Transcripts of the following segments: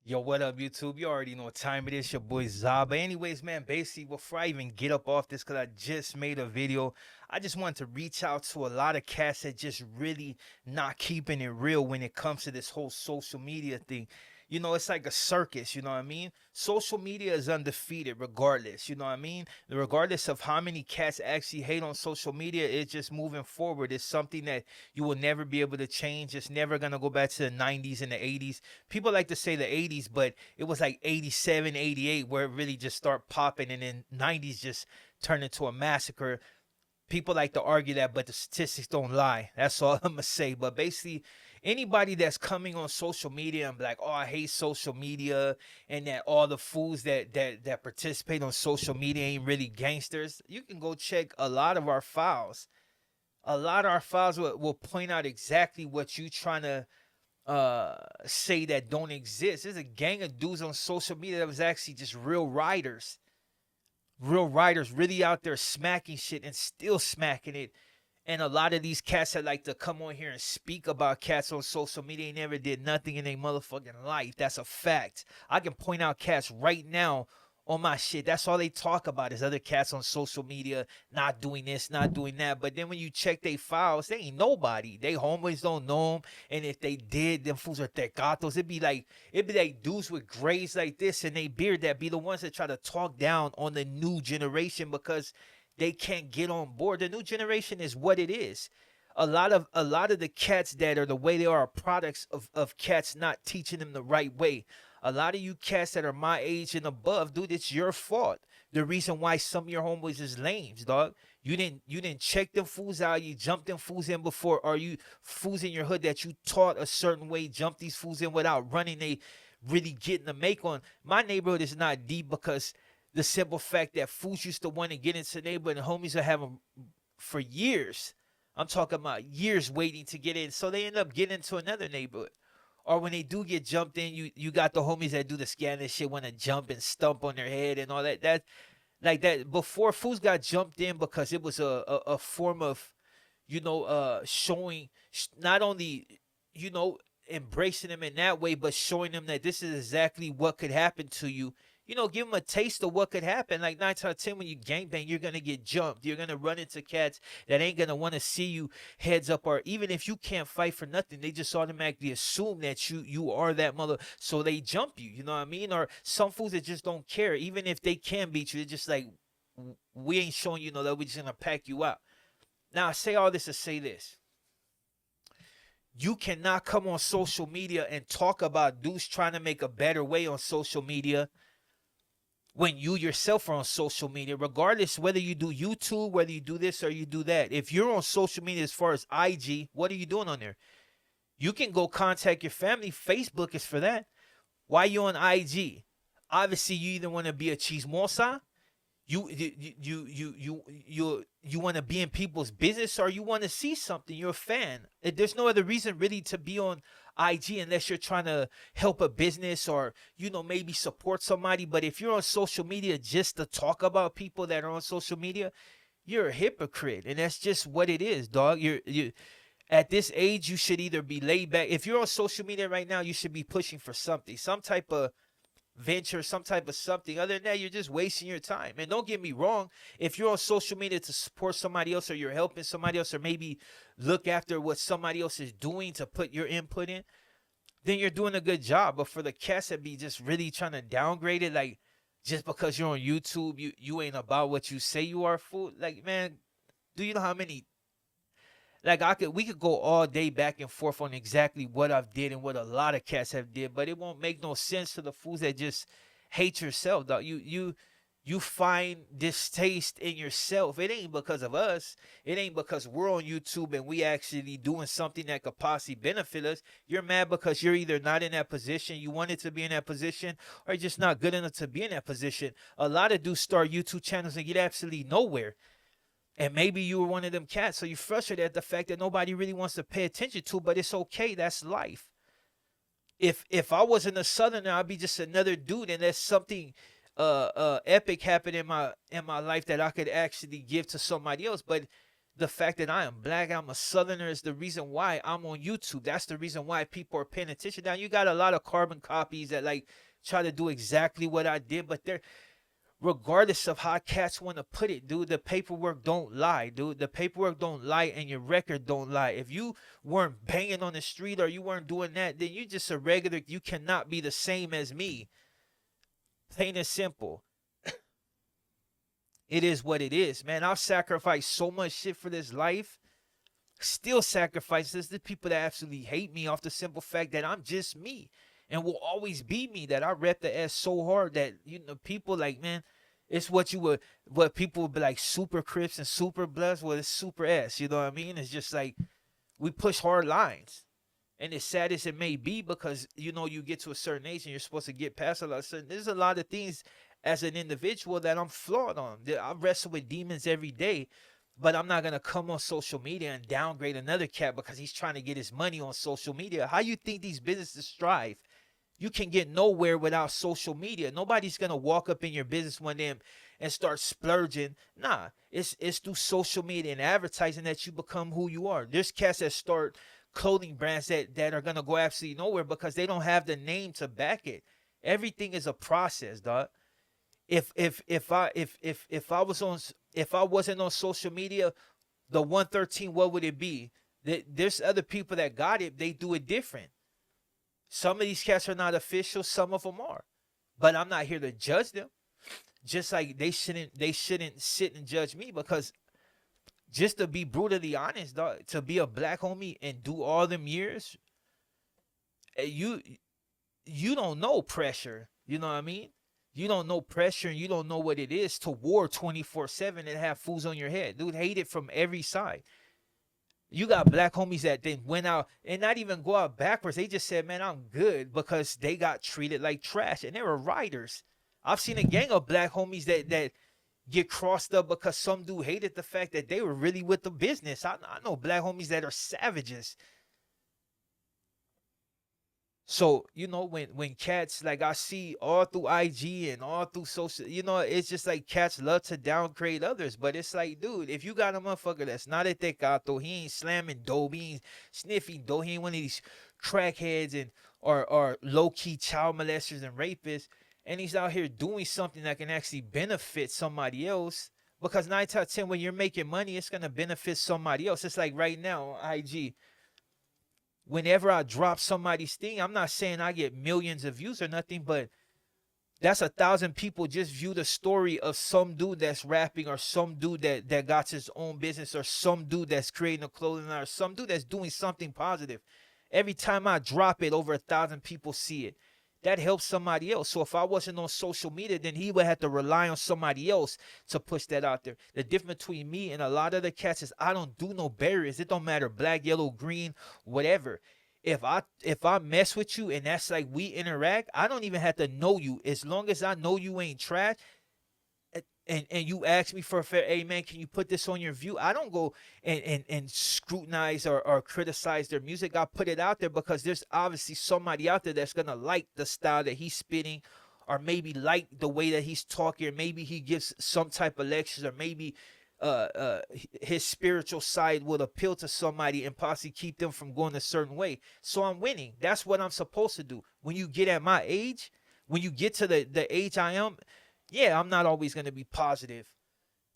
Yo, what up, YouTube? You already know what time it is. Your boy Za. But anyways, man, basically, before I even get up off this, because I just made a video, I just wanted to reach out to a lot of cats that just really not keeping it real when it comes to this whole social media thing. It's like a circus, you know what I mean? Social media is undefeated regardless, you know what I mean? Regardless of how many cats actually hate on social media, it's just moving forward. It's something that you will never be able to change. It's never going to go back to the 90s and the 80s. People like to say the 80s, but it was like 87, 88 where it really just start popping, and then 90s just turned into a massacre. People like to argue that, but the statistics don't lie. That's all I'm gonna say. But basically, anybody that's coming on social media and be like, "Oh, I hate social media," and that all the fools that participate on social media ain't really gangsters, you can go check a lot of our files. A lot of our files will point out exactly what you trying to say that don't exist. There's a gang of dudes on social media that was actually just real riders, really out there smacking shit and still smacking it. And a lot of these cats that like to come on here and speak about cats on social media, they never did nothing in their motherfucking life. That's a fact. I can point out cats right now on my shit. That's all they talk about is other cats on social media not doing this, not doing that. But then when you check their files, they ain't nobody. They homies don't know them. And if they did, them fools are tecatos. It'd be like dudes with grays like this and they beard that be the ones that try to talk down on the new generation because they can't get on board. The new generation is what it is. A lot of the cats that are the way they are products of cats not teaching them the right way. A lot of you cats that are my age and above, dude, it's your fault. The reason why some of your homeboys is lames, dog. You didn't check them fools out. You jumped them fools in before. Are you fools in your hood that you taught a certain way, jump these fools in without running? They really getting the make on. My neighborhood is not deep because the simple fact that fools used to want to get into the neighborhood and homies are having for years. I'm talking about years waiting to get in. So they end up getting into another neighborhood. Or when they do get jumped in, you got the homies that do the scanning shit, want to jump and stump on their head and all that. That like that before fools got jumped in because it was a form of, showing not only, you know, embracing them in that way, but showing them that this is exactly what could happen to you. Give them a taste of what could happen. Like 9 out of 10, when you gangbang, you're gonna get jumped. You're gonna run into cats that ain't gonna want to see you heads up, or even if you can't fight for nothing, they just automatically assume that you are that mother, so they jump you. You know what I mean? Or some fools that just don't care, even if they can beat you. They're just like, we ain't showing you no that. We just gonna pack you out. Now I say all this to say this: you cannot come on social media and talk about dudes trying to make a better way on social media when you yourself are on social media, regardless whether you do YouTube, whether you do this or you do that. If you're on social media as far as IG, what are you doing on there? You can go contact your family. Facebook is for that. Why you on IG? Obviously, you either want to be a chismosa, you want to be in people's business, or you want to see something. You're a fan. There's no other reason really to be on IG unless you're trying to help a business or maybe support somebody. But if you're on social media just to talk about people that are on social media, you're a hypocrite, and that's just what it is, dog. You at this age, you should either be laid back. If you're on social media right now, you should be pushing for something, some type of venture, some type of something. Other than that, you're just wasting your time. And don't get me wrong, if you're on social media to support somebody else, or you're helping somebody else, or maybe look after what somebody else is doing to put your input in, then you're doing a good job. But for the cats that be just really trying to downgrade it, like just because you're on YouTube, you ain't about what you say you are, fool. Like, man, do you know how many, like, we could go all day back and forth on exactly what I've did and what a lot of cats have did, but it won't make no sense to the fools that just hate yourself, dog. You find distaste in yourself. It ain't because of us. It ain't because we're on YouTube and we actually doing something that could possibly benefit us. You're mad because you're either not in that position, you wanted to be in that position, or you're just not good enough to be in that position. A lot of dudes start YouTube channels and get absolutely nowhere. And maybe you were one of them cats, so you're frustrated at the fact that nobody really wants to pay attention to, but it's okay. That's life. If I wasn't a southerner, I'd be just another dude, and there's something epic happened in my life that I could actually give to somebody else. But The fact that I am black, I'm a southerner is the reason why I'm on YouTube. That's the reason why people are paying attention. Now you got a lot of carbon copies that like try to do exactly what I did, but they're, regardless of how cats want to put it, dude, the paperwork don't lie, dude. The paperwork don't lie and your record don't lie. If you weren't banging on the street or you weren't doing that, then you just a regular. You cannot be the same as me. Plain and simple. It is what it is, man. I've sacrificed so much shit for this life. Still sacrifice this. There's people that absolutely hate me off the simple fact that I'm just me and will always be me. That I rep the S so hard that, you know, people like, man, it's what people would be like super Crips and super Bloods. Well, it's super S. You know what I mean? It's just like we push hard lines. And as sad as it may be, because, you know, you get to a certain age and you're supposed to get past a lot of certain, there's a lot of things as an individual that I'm flawed on. I wrestle with demons every day, but I'm not going to come on social media and downgrade another cat because he's trying to get his money on social media. How you think these businesses strive? You can get nowhere without social media. Nobody's going to walk up in your business one day and start splurging. Nah, it's through social media and advertising that you become who you are. There's cats that start clothing brands that are going to go absolutely nowhere because they don't have the name to back it. Everything is a process, dog. If I wasn't on social media, the 113, what would it be? There's other people that got it. They do it different. Some of these cats are not official. Some of them are, but I'm not here to judge them. Just like they shouldn't sit and judge me, because just to be brutally honest, dog, to be a black homie and do all them years, you don't know pressure. You know what I mean? You don't know pressure, and you don't know what it is to war 24/7 and have fools on your head. Dude, hate it from every side. You got black homies that then went out and not even go out backwards. They just said, man, I'm good, because they got treated like trash. And they were riders. I've seen a gang of black homies that get crossed up because some dude hated the fact that they were really with the business. I know black homies that are savages. So, you know, when cats, like I see all through IG and all through social, you know, it's just like cats love to downgrade others. But it's like, dude, if you got a motherfucker that's not a tecato, he ain't slamming dope, he ain't sniffing dope, he ain't one of these crackheads and or low-key child molesters and rapists, and he's out here doing something that can actually benefit somebody else. Because 9 times out of 10, when you're making money, it's going to benefit somebody else. It's like right now on IG. Whenever I drop somebody's thing, I'm not saying I get millions of views or nothing, but that's 1,000 people just view the story of some dude that's rapping, or some dude that got his own business, or some dude that's creating a clothing line, or some dude that's doing something positive. Every time I drop it, over 1,000 people see it. That helps somebody else. So if I wasn't on social media, then he would have to rely on somebody else to push that out there. The difference between me and a lot of the cats is I don't do no barriers. It don't matter, black, yellow, green, whatever. If I mess with you and that's like we interact, I don't even have to know you. As long as I know you ain't trash, and you ask me for a fair, hey man, can you put this on your view? I don't go and scrutinize or criticize their music. I put it out there because there's obviously somebody out there that's gonna like the style that he's spitting, or maybe like the way that he's talking, or maybe he gives some type of lectures, or maybe his spiritual side will appeal to somebody and possibly keep them from going a certain way. So I'm winning. That's what I'm supposed to do. When you get at my age, when you get to the age I am, yeah, I'm not always going to be positive.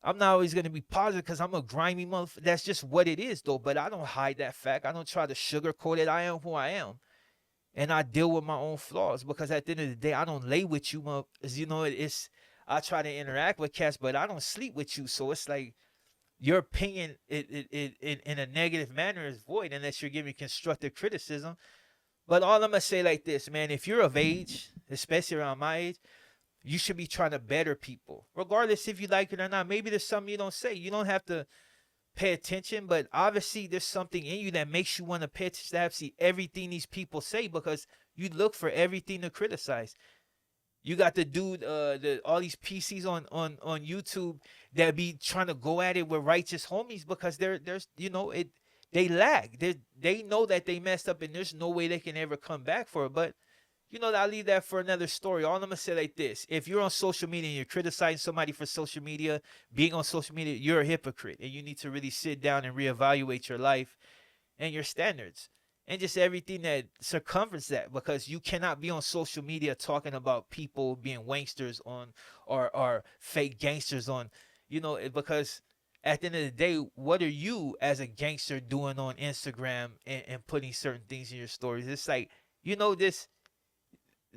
I'm not always going to be positive because I'm a grimy motherfucker. That's just what it is, though. But I don't hide that fact. I don't try to sugarcoat it. I am who I am. And I deal with my own flaws, because at the end of the day, I don't lay with you. You know, I try to interact with cats, but I don't sleep with you. So it's like your opinion in a negative manner is void unless you're giving constructive criticism. But all I'm going to say like this, man, if you're of age, especially around my age, you should be trying to better people, regardless if you like it or not. Maybe there's something you don't say. You don't have to pay attention, but obviously there's something in you that makes you want to pay attention to absolutely everything these people say, because you look for everything to criticize. You got the dude, all these PCs on YouTube that be trying to go at it with righteous homies, because there's you know, they lag. They know that they messed up and there's no way they can ever come back for it. But You know, I'll leave that for another story. All I'm gonna say like this: if you're on social media and you're criticizing somebody for social media, being on social media, you're a hypocrite, and you need to really sit down and reevaluate your life and your standards and just everything that circumvents that, because you cannot be on social media talking about people being wanksters on, or fake gangsters on, because at the end of the day, what are you as a gangster doing on Instagram and putting certain things in your stories? It's like, this,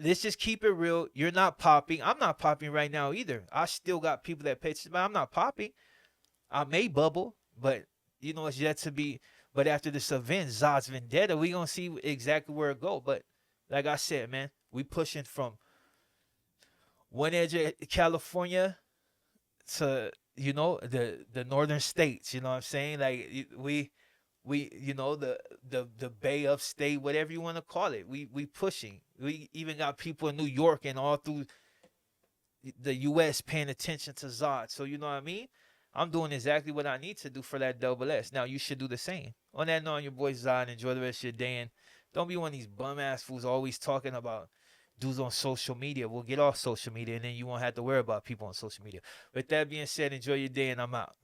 let's just keep it real. You're not popping. I'm not popping right now either. I still got people that pay attention, but I'm not popping. I may bubble, but it's yet to be. But after this event, Zod's Vendetta, we gonna see exactly where it go. But like I said, man, we pushing from one edge of California to the northern states. You know what I'm saying? Like we the Bay of State, whatever you want to call it. We pushing. We even got people in New York and all through the U.S. paying attention to Zod. So you know what I mean? I'm doing exactly what I need to do for that double S. Now you should do the same. On that note, your boy Zod. Enjoy the rest of your day, and don't be one of these bum ass fools always talking about dudes on social media. We'll get off social media, and then you won't have to worry about people on social media. With that being said, enjoy your day, and I'm out.